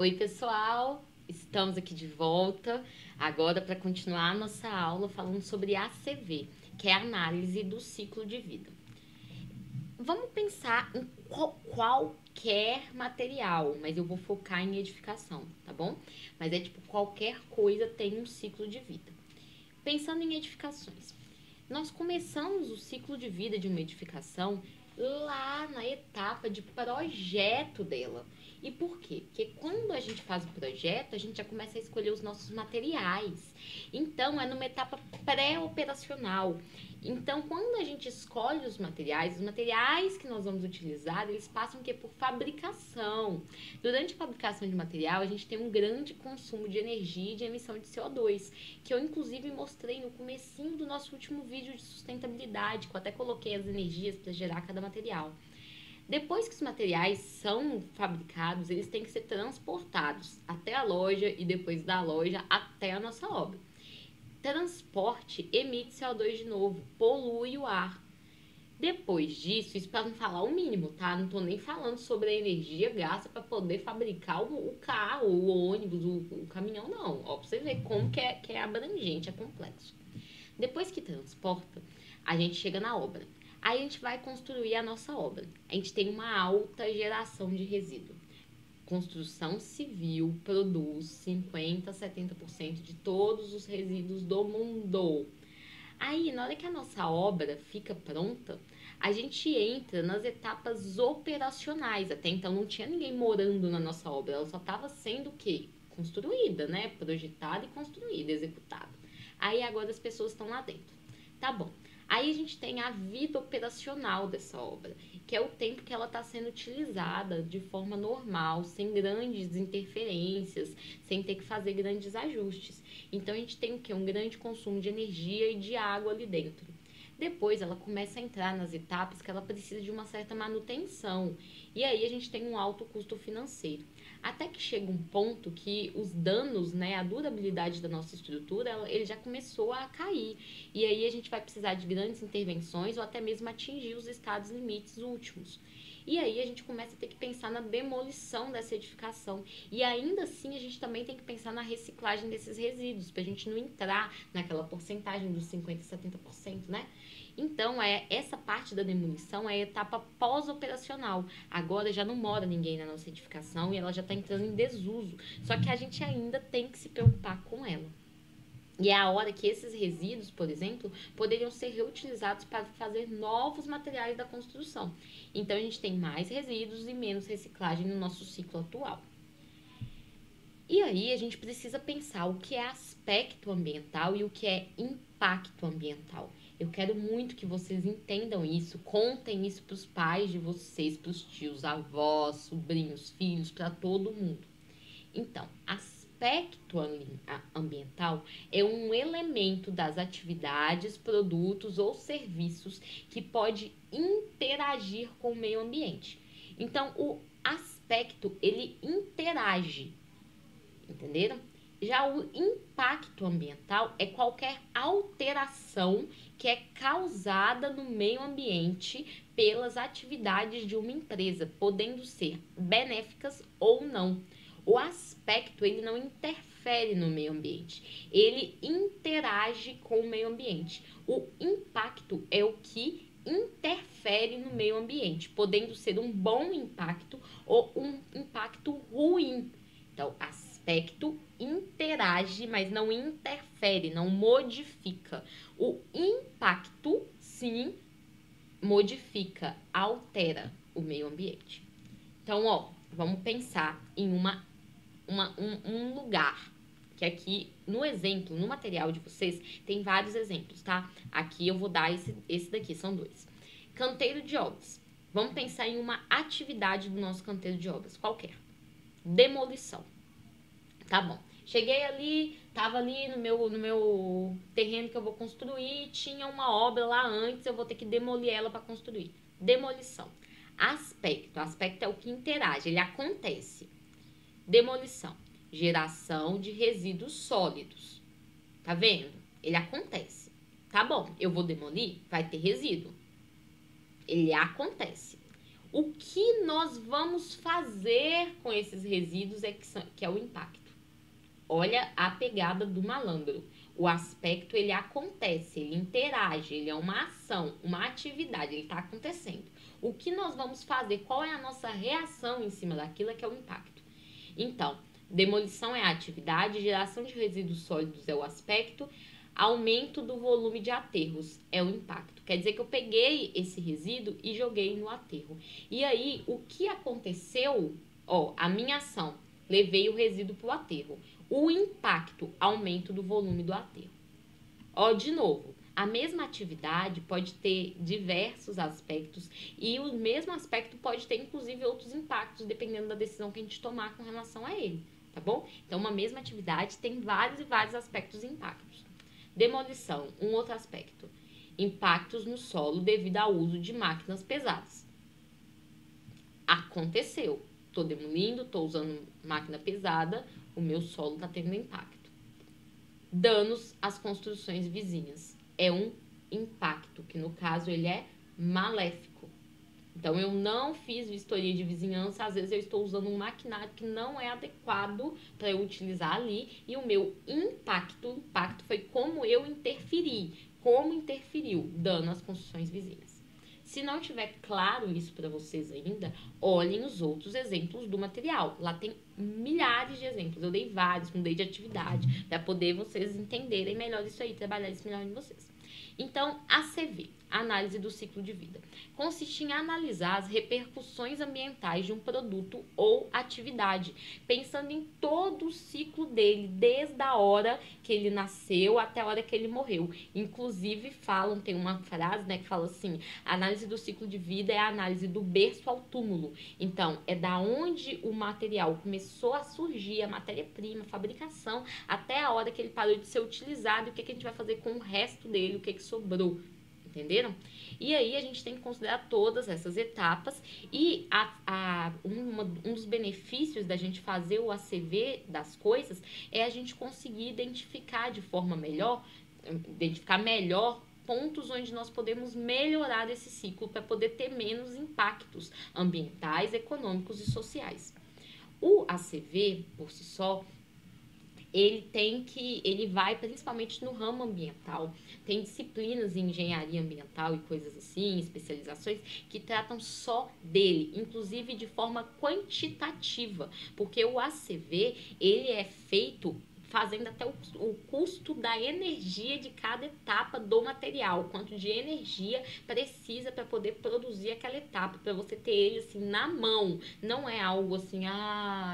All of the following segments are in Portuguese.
Oi, pessoal! Estamos aqui de volta agora para continuar a nossa aula falando sobre ACV, que é a análise do ciclo de vida. Vamos pensar em qualquer material, mas eu vou focar em edificação, tá bom? Mas é tipo, qualquer coisa tem um ciclo de vida. Pensando em edificações, nós começamos o ciclo de vida de uma edificação lá na etapa de projeto dela. E por quê? Porque quando a gente faz o projeto, a gente já começa a escolher os nossos materiais. Então, é numa etapa pré-operacional. Então, quando a gente escolhe os materiais que nós vamos utilizar, eles passam que por fabricação. Durante a fabricação de material, a gente tem um grande consumo de energia e de emissão de CO2, que eu inclusive mostrei no comecinho do nosso último vídeo de sustentabilidade, que eu até coloquei as energias para gerar cada material. Depois que os materiais são fabricados, eles têm que ser transportados até a loja e depois da loja até a nossa obra. Transporte emite CO2 de novo, polui o ar. Depois disso, isso para não falar o mínimo, tá? Não tô nem falando sobre a energia gasta para poder fabricar o carro, o ônibus, o caminhão, não. Ó, pra você ver como que é abrangente, é complexo. Depois que transporta, a gente chega na obra. Aí a gente vai construir a nossa obra. A gente tem uma alta geração de resíduo. Construção civil produz 50 a 70% de todos os resíduos do mundo. Aí, na hora que a nossa obra fica pronta, a gente entra nas etapas operacionais. Até então não tinha ninguém morando na nossa obra, ela só estava sendo o quê? Construída, né? Projetada e construída, executada. Aí agora as pessoas estão lá dentro. Tá bom. Aí a gente tem a vida operacional dessa obra, que é o tempo que ela está sendo utilizada de forma normal, sem grandes interferências, sem ter que fazer grandes ajustes. Então a gente tem o quê? Um grande consumo de energia e de água ali dentro. Depois ela começa a entrar nas etapas que ela precisa de uma certa manutenção. E aí a gente tem um alto custo financeiro. Até que chega um ponto que os danos, né, a durabilidade da nossa estrutura, ele já começou a cair. E aí a gente vai precisar de grandes intervenções ou até mesmo atingir os estados limites últimos. E aí a gente começa a ter que pensar na demolição dessa edificação. E ainda assim a gente também tem que pensar na reciclagem desses resíduos, para a gente não entrar naquela porcentagem dos 50% e 70%, né? Então, essa parte da demolição é a etapa pós-operacional. Agora já não mora ninguém na nossa edificação e ela já está entrando em desuso. Só que a gente ainda tem que se preocupar com ela. E é a hora que esses resíduos, por exemplo, poderiam ser reutilizados para fazer novos materiais da construção. Então, a gente tem mais resíduos e menos reciclagem no nosso ciclo atual. E aí, a gente precisa pensar o que é aspecto ambiental e o que é impacto ambiental. Eu quero muito que vocês entendam isso, contem isso para os pais de vocês, para os tios, avós, sobrinhos, filhos, para todo mundo. Então, aspecto ambiental é um elemento das atividades, produtos ou serviços que pode interagir com o meio ambiente. Então, o aspecto, ele interage, entenderam? Já o impacto ambiental é qualquer alteração que é causada no meio ambiente pelas atividades de uma empresa, podendo ser benéficas ou não. O aspecto, ele não interfere no meio ambiente, ele interage com o meio ambiente. O impacto é o que interfere no meio ambiente, podendo ser um bom impacto ou um impacto ruim. Então, aspecto interage, mas não interfere, não modifica. O impacto, sim, modifica, altera o meio ambiente. Então, ó, vamos pensar em um lugar. Que aqui, no exemplo, no material de vocês, tem vários exemplos, tá? Aqui eu vou dar esse daqui, são dois. Canteiro de obras. Vamos pensar em uma atividade do nosso canteiro de obras, qualquer. Demolição. Tá bom. Cheguei ali, tava ali no meu terreno que eu vou construir, tinha uma obra lá antes, eu vou ter que demolir ela para construir. Demolição. Aspecto é o que interage, ele acontece. Demolição. Geração de resíduos sólidos. Tá vendo? Ele acontece. Tá bom, eu vou demolir, vai ter resíduo. Ele acontece. O que nós vamos fazer com esses resíduos que é o impacto. Olha a pegada do malandro. O aspecto, ele acontece, ele interage, ele é uma ação, uma atividade, ele está acontecendo. O que nós vamos fazer? Qual é a nossa reação em cima daquilo que é o impacto? Então, demolição é a atividade, geração de resíduos sólidos é o aspecto, aumento do volume de aterros é o impacto. Quer dizer que eu peguei esse resíduo e joguei no aterro. E aí, o que aconteceu? A minha ação, levei o resíduo para o aterro. O impacto, aumento do volume do aterro. De novo, a mesma atividade pode ter diversos aspectos e o mesmo aspecto pode ter, inclusive, outros impactos, dependendo da decisão que a gente tomar com relação a ele, tá bom? Então, uma mesma atividade tem vários e vários aspectos e impactos. Demolição, um outro aspecto. Impactos no solo devido ao uso de máquinas pesadas. Aconteceu. Estou demolindo, estou usando máquina pesada, o meu solo está tendo impacto. Danos às construções vizinhas. É um impacto, que no caso ele é maléfico. Então, eu não fiz vistoria de vizinhança, às vezes eu estou usando um maquinário que não é adequado para eu utilizar ali, e o meu impacto foi como eu interferi, como interferiu, dano às construções vizinhas. Se não tiver claro isso para vocês ainda, olhem os outros exemplos do material. Lá tem milhares de exemplos. Eu dei vários, mudei de atividade, para poder vocês entenderem melhor isso aí, trabalhar isso melhor em vocês. Então, ACV, análise do ciclo de vida, consiste em analisar as repercussões ambientais de um produto ou atividade, pensando em todo o ciclo dele, desde a hora que ele nasceu até a hora que ele morreu. Inclusive, tem uma frase, né, que fala assim, a análise do ciclo de vida é a análise do berço ao túmulo. Então, é da onde o material começou a surgir, a matéria-prima, a fabricação, até a hora que ele parou de ser utilizado, e o que a gente vai fazer com o resto dele, o que sobrou. Entenderam? E aí a gente tem que considerar todas essas etapas e um dos benefícios da gente fazer o ACV das coisas é a gente conseguir identificar melhor pontos onde nós podemos melhorar esse ciclo para poder ter menos impactos ambientais, econômicos e sociais. O ACV, por si só, ele vai principalmente no ramo ambiental. Tem disciplinas em engenharia ambiental e coisas assim, especializações, que tratam só dele, inclusive de forma quantitativa, porque o ACV, ele é feito fazendo até o custo da energia de cada etapa do material, quanto de energia precisa para poder produzir aquela etapa, para você ter ele assim na mão, não é algo assim,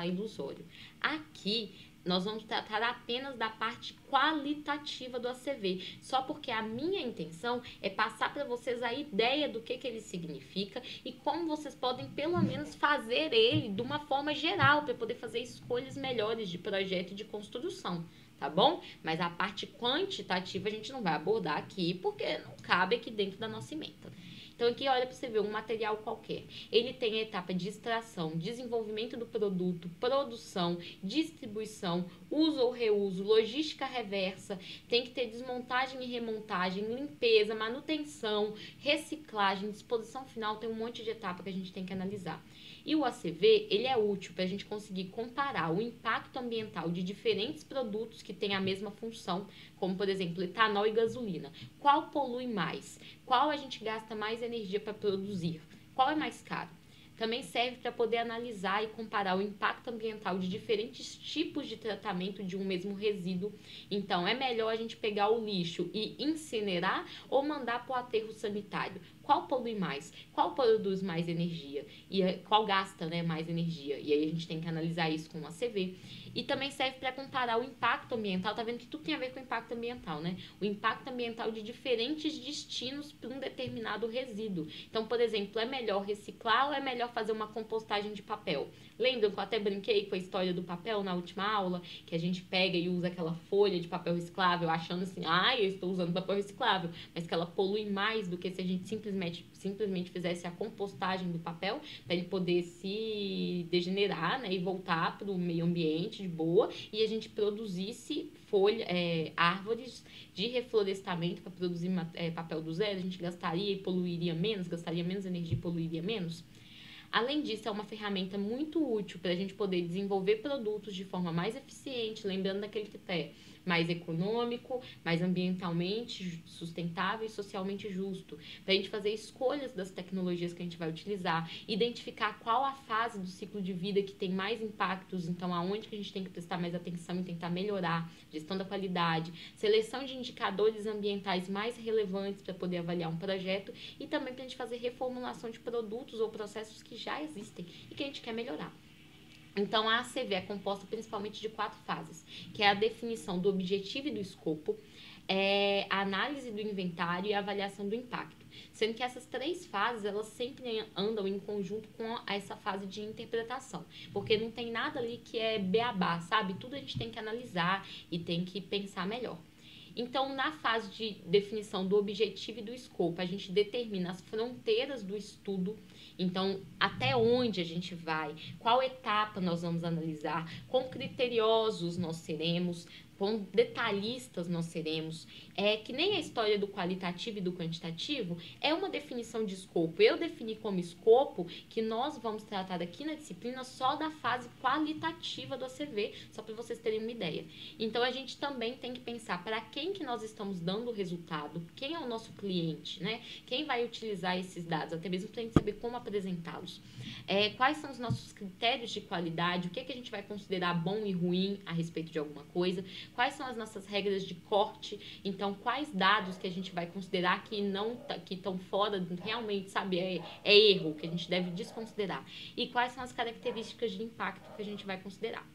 ilusório. Aqui nós vamos tratar apenas da parte qualitativa do ACV, só porque a minha intenção é passar para vocês a ideia do que ele significa e como vocês podem, pelo menos, fazer ele de uma forma geral, para poder fazer escolhas melhores de projeto e de construção, tá bom? Mas a parte quantitativa a gente não vai abordar aqui, porque não cabe aqui dentro da nossa ementa. Então, aqui, olha para você ver um material qualquer. Ele tem a etapa de extração, desenvolvimento do produto, produção, distribuição, uso ou reuso, logística reversa, tem que ter desmontagem e remontagem, limpeza, manutenção, reciclagem, disposição final, tem um monte de etapa que a gente tem que analisar. E o ACV, ele é útil para a gente conseguir comparar o impacto ambiental de diferentes produtos que têm a mesma função, como, por exemplo, etanol e gasolina. Qual polui mais? Qual a gente gasta mais energia para produzir? Qual é mais caro? Também serve para poder analisar e comparar o impacto ambiental de diferentes tipos de tratamento de um mesmo resíduo. Então, é melhor a gente pegar o lixo e incinerar ou mandar para o aterro sanitário? Qual polui mais? Qual produz mais energia? E qual gasta, né, mais energia? E aí a gente tem que analisar isso com o ACV. E também serve para comparar o impacto ambiental. Tá vendo que tudo tem a ver com o impacto ambiental, né? O impacto ambiental de diferentes destinos para um determinado resíduo. Então, por exemplo, é melhor reciclar ou é melhor fazer uma compostagem de papel? Lembram que eu até brinquei com a história do papel na última aula? Que a gente pega e usa aquela folha de papel reciclável achando assim, eu estou usando papel reciclável, mas que ela polui mais do que se a gente simplesmente fizesse a compostagem do papel, para ele poder se degenerar, né, e voltar para o meio ambiente de boa, e a gente produzisse árvores de reflorestamento para produzir papel do zero, a gente gastaria e poluiria menos, gastaria menos energia e poluiria menos. Além disso, é uma ferramenta muito útil para a gente poder desenvolver produtos de forma mais eficiente, lembrando daquele critério mais econômico, mais ambientalmente sustentável e socialmente justo. Para a gente fazer escolhas das tecnologias que a gente vai utilizar, identificar qual a fase do ciclo de vida que tem mais impactos, então aonde que a gente tem que prestar mais atenção e tentar melhorar, gestão da qualidade, seleção de indicadores ambientais mais relevantes para poder avaliar um projeto e também para a gente fazer reformulação de produtos ou processos que já existem e que a gente quer melhorar. Então, a ACV é composta principalmente de 4 fases, que é a definição do objetivo e do escopo, a análise do inventário e a avaliação do impacto. Sendo que essas 3 fases, elas sempre andam em conjunto com essa fase de interpretação, porque não tem nada ali que é beabá, sabe? Tudo a gente tem que analisar e tem que pensar melhor. Então, na fase de definição do objetivo e do escopo, a gente determina as fronteiras do estudo. Então, até onde a gente vai, qual etapa nós vamos analisar, quão criteriosos nós seremos, quão detalhistas nós seremos. É que nem a história do qualitativo e do quantitativo é uma definição de escopo. Eu defini como escopo que nós vamos tratar aqui na disciplina só da fase qualitativa do ACV, só para vocês terem uma ideia. Então, a gente também tem que pensar para quem que nós estamos dando o resultado, quem é o nosso cliente, né? Quem vai utilizar esses dados, até mesmo para a gente saber como apresentá-los. Quais são os nossos critérios de qualidade, o que, que a gente vai considerar bom e ruim a respeito de alguma coisa, quais são as nossas regras de corte, então quais dados que a gente vai considerar que não que estão fora, realmente, sabe, é erro, que a gente deve desconsiderar, e quais são as características de impacto que a gente vai considerar.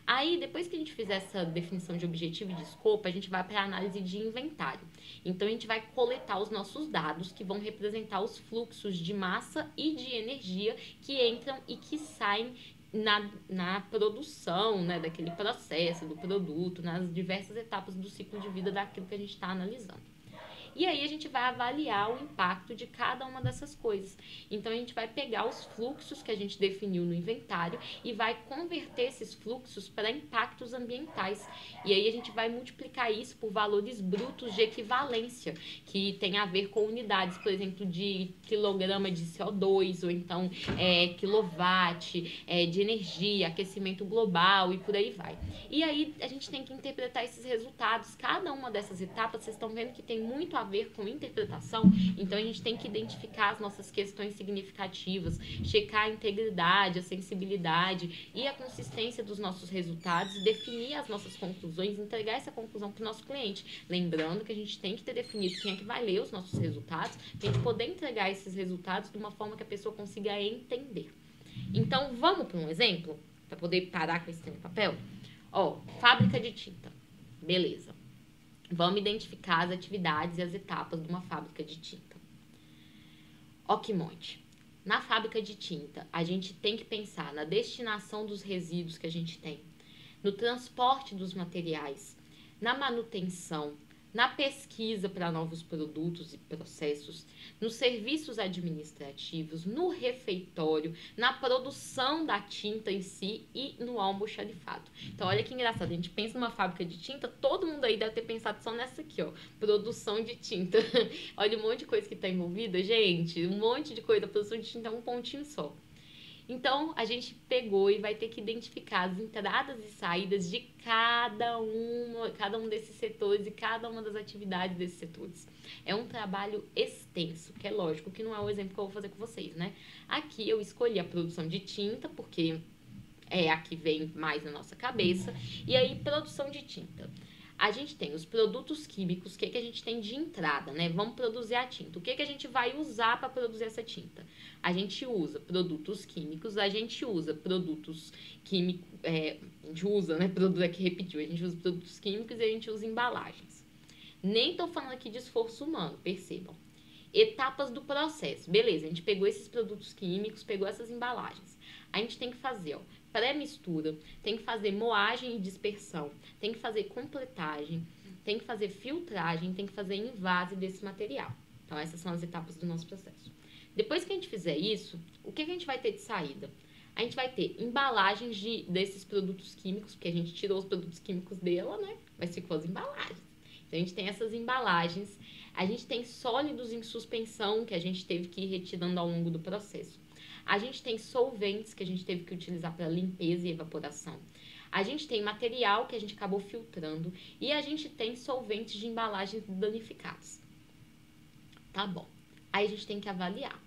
Aí, depois que a gente fizer essa definição de objetivo e de escopo, a gente vai para a análise de inventário. Então, a gente vai coletar os nossos dados, que vão representar os fluxos de massa e de energia que entram e que saem na produção, né, daquele processo, do produto, nas diversas etapas do ciclo de vida daquilo que a gente está analisando. E aí a gente vai avaliar o impacto de cada uma dessas coisas. Então a gente vai pegar os fluxos que a gente definiu no inventário e vai converter esses fluxos para impactos ambientais. E aí a gente vai multiplicar isso por valores brutos de equivalência, que tem a ver com unidades, por exemplo, de quilograma de CO2, ou então quilowatt, de energia, aquecimento global e por aí vai. E aí a gente tem que interpretar esses resultados. Cada uma dessas etapas, vocês estão vendo que tem muito a ver com interpretação, então a gente tem que identificar as nossas questões significativas, checar a integridade, a sensibilidade e a consistência dos nossos resultados e definir as nossas conclusões, entregar essa conclusão para o nosso cliente. Lembrando que a gente tem que ter definido quem é que vai ler os nossos resultados, para a gente poder entregar esses resultados de uma forma que a pessoa consiga entender. Então, vamos para um exemplo, para poder parar com esse tema de papel? Fábrica de tinta. Beleza. Vamos identificar as atividades e as etapas de uma fábrica de tinta. Que monte. Na fábrica de tinta, a gente tem que pensar na destinação dos resíduos que a gente tem, no transporte dos materiais, na manutenção, na pesquisa para novos produtos e processos, nos serviços administrativos, no refeitório, na produção da tinta em si e no almoxarifado. Então, olha que engraçado, a gente pensa numa fábrica de tinta, todo mundo aí deve ter pensado só nessa aqui, produção de tinta. Olha um monte de coisa que está envolvida, gente, um monte de coisa, a produção de tinta é um pontinho só. Então, a gente pegou e vai ter que identificar as entradas e saídas de cada um desses setores e cada uma das atividades desses setores. É um trabalho extenso, que é lógico que não é o exemplo que eu vou fazer com vocês, né? Aqui eu escolhi a produção de tinta, porque é a que vem mais na nossa cabeça. E aí, produção de tinta. A gente tem os produtos químicos, o que a gente tem de entrada, né? Vamos produzir a tinta. O que a gente vai usar para produzir essa tinta? A gente usa produtos químicos, a gente usa produtos químicos, a gente usa, né? Produto aqui repetiu, a gente usa produtos químicos e a gente usa embalagens. Nem tô falando aqui de esforço humano, percebam. Etapas do processo. Beleza, a gente pegou esses produtos químicos, pegou essas embalagens. A gente tem que fazer, pré-mistura, tem que fazer moagem e dispersão, tem que fazer completagem, tem que fazer filtragem, tem que fazer invase desse material. Então, essas são as etapas do nosso processo. Depois que a gente fizer isso, o que a gente vai ter de saída? A gente vai ter embalagens desses produtos químicos, porque a gente tirou os produtos químicos dela, né? Mas ficou as embalagens. Então, a gente tem essas embalagens. A gente tem sólidos em suspensão, que a gente teve que ir retirando ao longo do processo. A gente tem solventes que a gente teve que utilizar para limpeza e evaporação. A gente tem material que a gente acabou filtrando e a gente tem solventes de embalagens danificadas. Tá bom. Aí a gente tem que avaliar.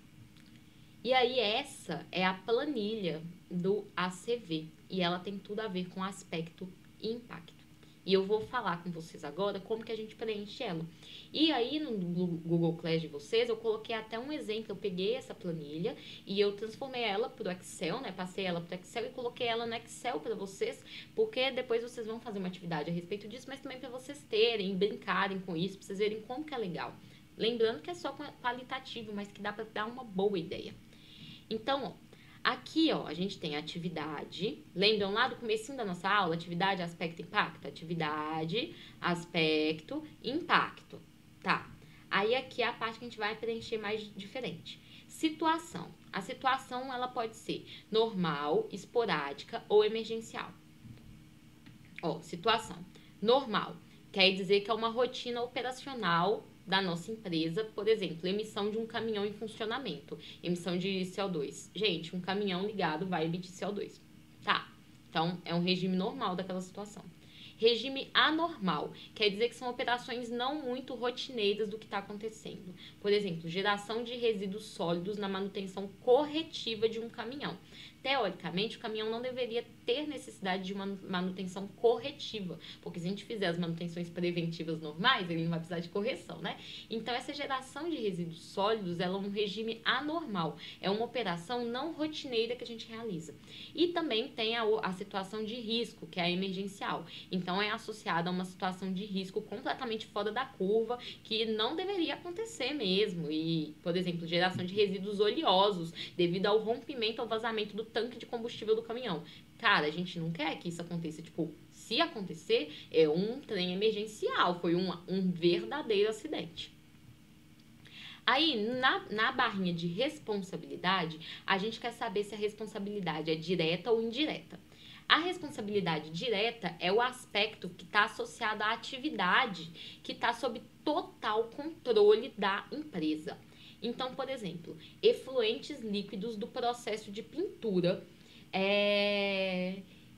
E aí essa é a planilha do ACV e ela tem tudo a ver com aspecto e impacto. E eu vou falar com vocês agora como que a gente preenche ela. E aí no Google Class de vocês, eu coloquei até um exemplo. Eu peguei essa planilha e eu transformei ela para o Excel, né? Passei ela para o Excel e coloquei ela no Excel para vocês, porque depois vocês vão fazer uma atividade a respeito disso, mas também para vocês terem, brincarem com isso, para vocês verem como que é legal. Lembrando que é só qualitativo, mas que dá para dar uma boa ideia. Então, ó, aqui, ó, a gente tem atividade. Lembram lá do comecinho da nossa aula? Atividade, aspecto, impacto. Atividade, aspecto, impacto. Tá. Aí aqui é a parte que a gente vai preencher mais diferente. Situação. A situação, ela pode ser normal, esporádica ou emergencial. Ó, situação. Normal. Quer dizer que é uma rotina operacional da nossa empresa, por exemplo, emissão de um caminhão em funcionamento, emissão de CO2. Gente, um caminhão ligado vai emitir CO2, tá? Então, é um regime normal daquela situação. Regime anormal, quer dizer que são operações não muito rotineiras do que está acontecendo. Por exemplo, geração de resíduos sólidos na manutenção corretiva de um caminhão. Teoricamente, o caminhão não deveria ter necessidade de uma manutenção corretiva, porque se a gente fizer as manutenções preventivas normais, ele não vai precisar de correção, né? Então, essa geração de resíduos sólidos, ela é um regime anormal, é uma operação não rotineira que a gente realiza. E também tem a situação de risco, que é a emergencial. Então, é associada a uma situação de risco completamente fora da curva, que não deveria acontecer mesmo. E, por exemplo, geração de resíduos oleosos, devido ao rompimento ou vazamento do tanque de combustível do caminhão. Cara, a gente não quer que isso aconteça. Tipo, se acontecer, é um trem emergencial, foi um verdadeiro acidente. Aí, na barrinha de responsabilidade, a gente quer saber se a responsabilidade é direta ou indireta. A responsabilidade direta é o aspecto que está associado à atividade que está sob total controle da empresa. Então, por exemplo, efluentes líquidos do processo de pintura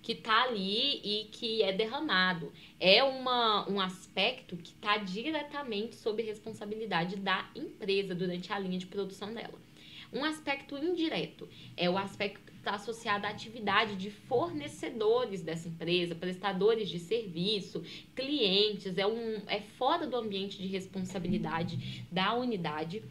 que está ali e que é derramado. É um aspecto que está diretamente sob responsabilidade da empresa durante a linha de produção dela. Um aspecto indireto é o aspecto que está associado à atividade de fornecedores dessa empresa, prestadores de serviço, clientes, é fora do ambiente de responsabilidade da unidade,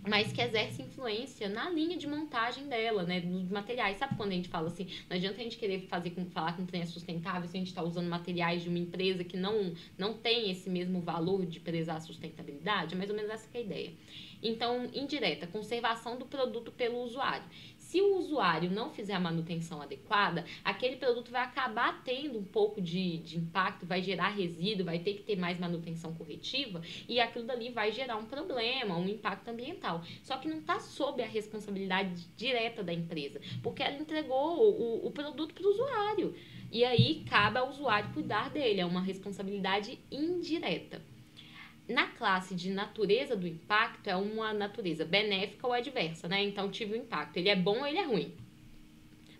mas que exerce influência na linha de montagem dela, né, dos materiais. Sabe quando a gente fala assim, não adianta a gente querer falar que um trem é sustentável se a gente está usando materiais de uma empresa que não tem esse mesmo valor de prezar a sustentabilidade? É mais ou menos essa que é a ideia. Então, indireta, conservação do produto pelo usuário. Se o usuário não fizer a manutenção adequada, aquele produto vai acabar tendo um pouco de impacto, vai gerar resíduo, vai ter que ter mais manutenção corretiva e aquilo dali vai gerar um problema, um impacto ambiental. Só que não está sob a responsabilidade direta da empresa, porque ela entregou o produto para o usuário. E aí, cabe ao usuário cuidar dele, é uma responsabilidade indireta. Na classe de natureza do impacto, é uma natureza benéfica ou adversa, né? Então, tive o impacto. Ele é bom ou ele é ruim?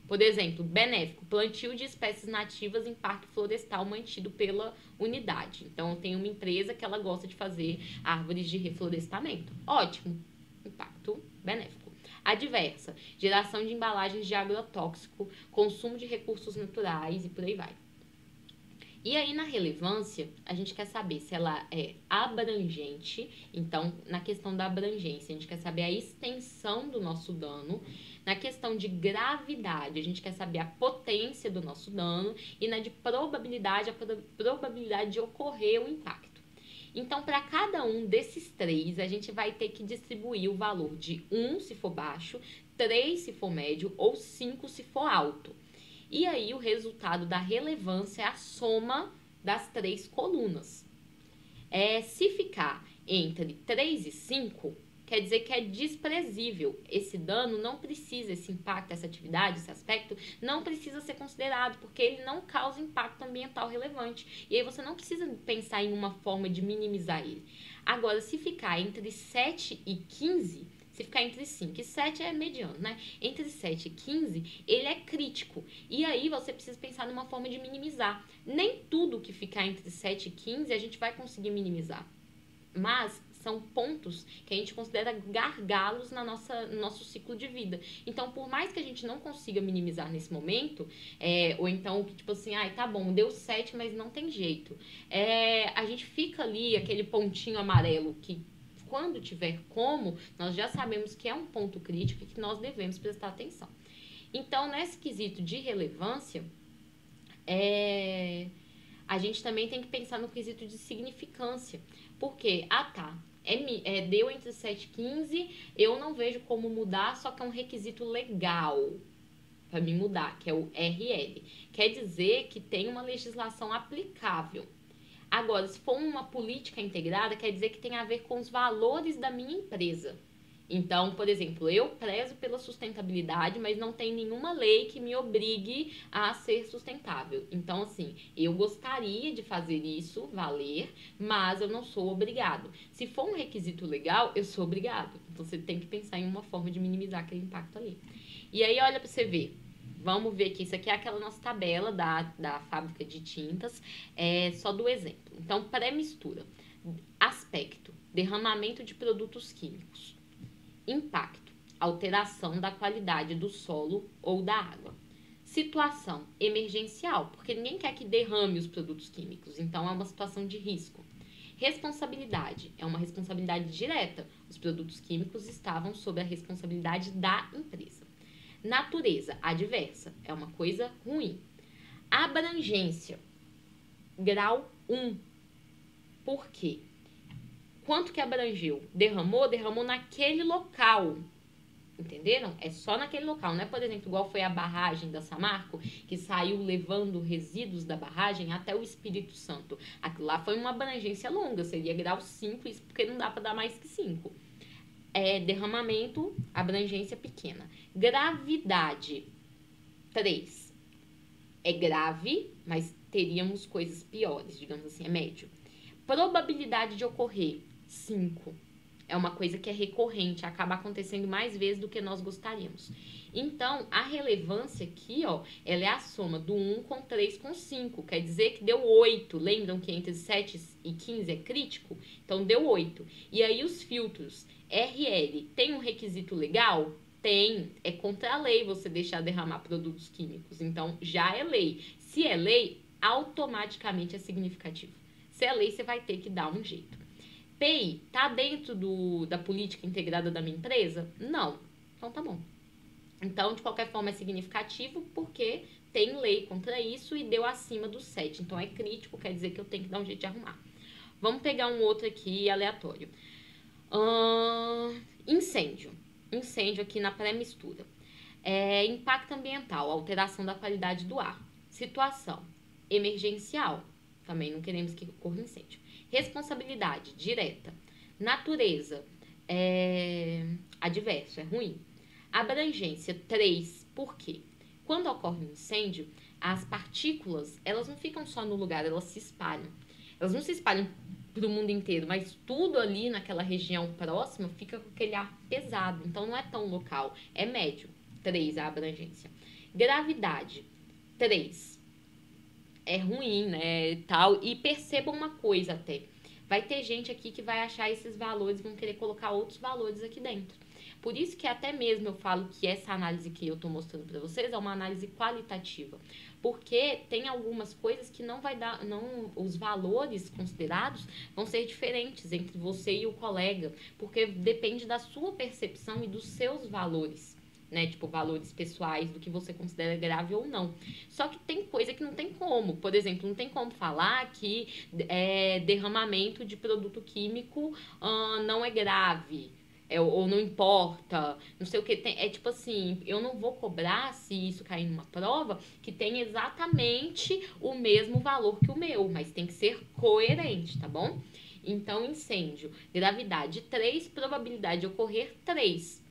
Por exemplo, benéfico, plantio de espécies nativas em parque florestal mantido pela unidade. Então, tem uma empresa que ela gosta de fazer árvores de reflorestamento. Ótimo, impacto benéfico. Adversa, geração de embalagens de agrotóxico, consumo de recursos naturais e por aí vai. E aí, na relevância, a gente quer saber se ela é abrangente. Então, na questão da abrangência, a gente quer saber a extensão do nosso dano. Na questão de gravidade, a gente quer saber a potência do nosso dano. E na de probabilidade, a probabilidade de ocorrer o impacto. Então, para cada um desses três, a gente vai ter que distribuir o valor de 1 se for baixo, 3 se for médio ou 5 se for alto. E aí, o resultado da relevância é a soma das 3 colunas. Se ficar entre 3 e 5, quer dizer que é desprezível. Esse dano não precisa, esse impacto, essa atividade, esse aspecto, não precisa ser considerado, porque ele não causa impacto ambiental relevante. E aí, você não precisa pensar em uma forma de minimizar ele. Agora, se ficar entre 7 e 15, Se ficar entre 5 e 7 é mediano, né? Entre 7 e 15, ele é crítico. E aí você precisa pensar numa forma de minimizar. Nem tudo que ficar entre 7 e 15 a gente vai conseguir minimizar. Mas são pontos que a gente considera gargalos no nosso ciclo de vida. Então, por mais que a gente não consiga minimizar nesse momento, ou então, tipo assim, ai, tá bom, deu 7, mas não tem jeito. A gente fica ali, aquele pontinho amarelo que, quando tiver como, nós já sabemos que é um ponto crítico e que nós devemos prestar atenção. Então, nesse quesito de relevância, a gente também tem que pensar no quesito de significância. Porque, deu entre 7 e 15, eu não vejo como mudar, só que é um requisito legal para me mudar, que é o RL. Quer dizer que tem uma legislação aplicável. Agora, se for uma política integrada, quer dizer que tem a ver com os valores da minha empresa. Então, por exemplo, eu prezo pela sustentabilidade, mas não tem nenhuma lei que me obrigue a ser sustentável. Então, assim, eu gostaria de fazer isso valer, mas eu não sou obrigado. Se for um requisito legal, eu sou obrigado. Então, você tem que pensar em uma forma de minimizar aquele impacto ali. E aí, olha para você ver. Vamos ver que isso aqui é aquela nossa tabela da fábrica de tintas, só do exemplo. Então, pré-mistura. Aspecto, derramamento de produtos químicos. Impacto, alteração da qualidade do solo ou da água. Situação, emergencial, porque ninguém quer que derrame os produtos químicos, então é uma situação de risco. Responsabilidade, é uma responsabilidade direta. Os produtos químicos estavam sob a responsabilidade da empresa. Natureza, adversa, é uma coisa ruim. Abrangência, grau 1. Por quê? Quanto que abrangeu? Derramou naquele local. Entenderam? É só naquele local. Não é, por exemplo, igual foi a barragem da Samarco, que saiu levando resíduos da barragem até o Espírito Santo. Aquilo lá foi uma abrangência longa, seria grau 5, isso porque não dá para dar mais que 5. Derramamento, abrangência pequena. Gravidade, 3. É grave, mas teríamos coisas piores, digamos assim, é médio. Probabilidade de ocorrer, 5. É uma coisa que é recorrente, acaba acontecendo mais vezes do que nós gostaríamos. Então, a relevância aqui, ó, ela é a soma do 1 com 3 com 5. Quer dizer que deu 8. Lembram que entre 7 e 15 é crítico? Então, deu 8. E aí, os filtros RL, tem um requisito legal? Tem. É contra a lei você deixar derramar produtos químicos. Então, já é lei. Se é lei, automaticamente é significativo. Se é lei, você vai ter que dar um jeito. PI, tá dentro da política integrada da minha empresa? Não. Então, tá bom. Então, de qualquer forma, é significativo porque tem lei contra isso e deu acima do 7. Então, é crítico, quer dizer que eu tenho que dar um jeito de arrumar. Vamos pegar um outro aqui aleatório. Incêndio. Incêndio aqui na pré-mistura. Impacto ambiental, alteração da qualidade do ar. Situação emergencial. Também não queremos que ocorra incêndio. Responsabilidade direta. Natureza, adverso, é ruim. Abrangência, 3. Por quê? Quando ocorre um incêndio, as partículas, elas não ficam só no lugar, elas se espalham. Elas não se espalham para o mundo inteiro, mas tudo ali naquela região próxima fica com aquele ar pesado. Então, não é tão local, é médio. 3 a abrangência. Gravidade, 3. É ruim, né, tal. E percebam uma coisa até. Vai ter gente aqui que vai achar esses valores e vão querer colocar outros valores aqui dentro. Por isso que até mesmo eu falo que essa análise que eu tô mostrando para vocês é uma análise qualitativa. Porque tem algumas coisas que não vai dar, os valores considerados vão ser diferentes entre você e o colega, porque depende da sua percepção e dos seus valores. Né, tipo, valores pessoais do que você considera grave ou não. Só que tem coisa que não tem como. Por exemplo, não tem como falar que derramamento de produto químico não é grave. Ou não importa, não sei o que. Tipo assim, eu não vou cobrar, se isso cair numa prova, que tem exatamente o mesmo valor que o meu, mas tem que ser coerente, tá bom? Então, incêndio, gravidade 3, probabilidade de ocorrer 3.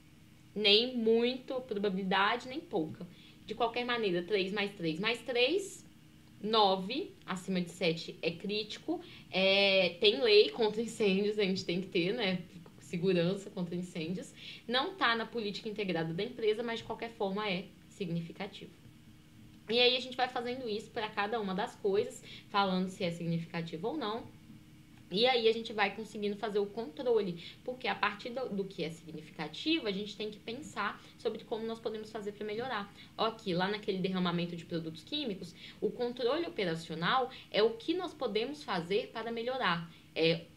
Nem muito probabilidade, nem pouca. De qualquer maneira, 3 mais 3 mais 3, 9, acima de 7 é crítico. Tem lei contra incêndios, a gente tem que ter, né? segurança contra incêndios. Não está na política integrada da empresa, mas de qualquer forma é significativo. E aí a gente vai fazendo isso para cada uma das coisas, falando se é significativo ou não. E aí a gente vai conseguindo fazer o controle, porque a partir do que é significativo, a gente tem que pensar sobre como nós podemos fazer para melhorar. Ó, aqui, lá naquele derramamento de produtos químicos, o controle operacional é o que nós podemos fazer para melhorar.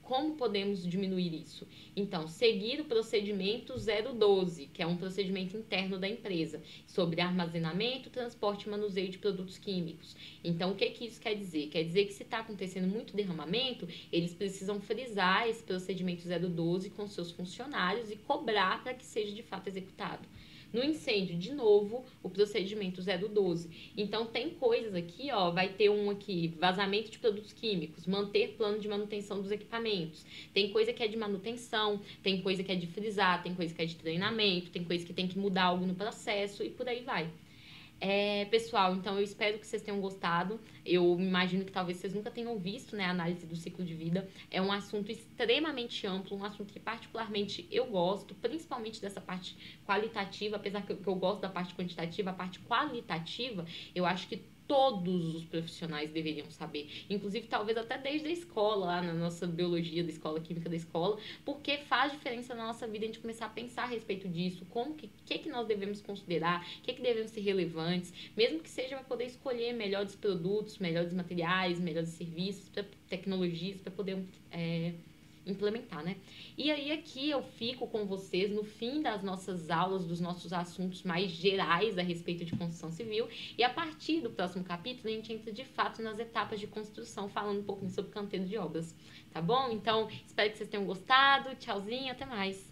Como podemos diminuir isso? Então, seguir o procedimento 012, que é um procedimento interno da empresa, sobre armazenamento, transporte e manuseio de produtos químicos. Então, o que isso quer dizer? Quer dizer que se está acontecendo muito derramamento, eles precisam frisar esse procedimento 012 com seus funcionários e cobrar para que seja de fato executado. No incêndio, de novo, o procedimento 012. Então, tem coisas aqui, ó, vai ter um aqui, vazamento de produtos químicos, manter plano de manutenção dos equipamentos. Tem coisa que é de manutenção, tem coisa que é de frisar, tem coisa que é de treinamento, tem coisa que tem que mudar algo no processo e por aí vai. Pessoal, então eu espero que vocês tenham gostado. Eu imagino que talvez vocês nunca tenham visto, né, a análise do ciclo de vida. É um assunto extremamente amplo, um assunto que particularmente eu gosto, principalmente dessa parte qualitativa, apesar que eu gosto da parte quantitativa, a parte qualitativa, eu acho que todos os profissionais deveriam saber, inclusive talvez até desde a escola, lá na nossa biologia da escola, química da escola, porque faz diferença na nossa vida a gente começar a pensar a respeito disso, como que nós devemos considerar, o que devemos ser relevantes, mesmo que seja para poder escolher melhores produtos, melhores materiais, melhores serviços, tecnologias, para poder implementar, né? E aí aqui eu fico com vocês no fim das nossas aulas, dos nossos assuntos mais gerais a respeito de construção civil, e a partir do próximo capítulo a gente entra de fato nas etapas de construção, falando um pouquinho sobre canteiro de obras, tá bom? Então, espero que vocês tenham gostado, tchauzinho, até mais!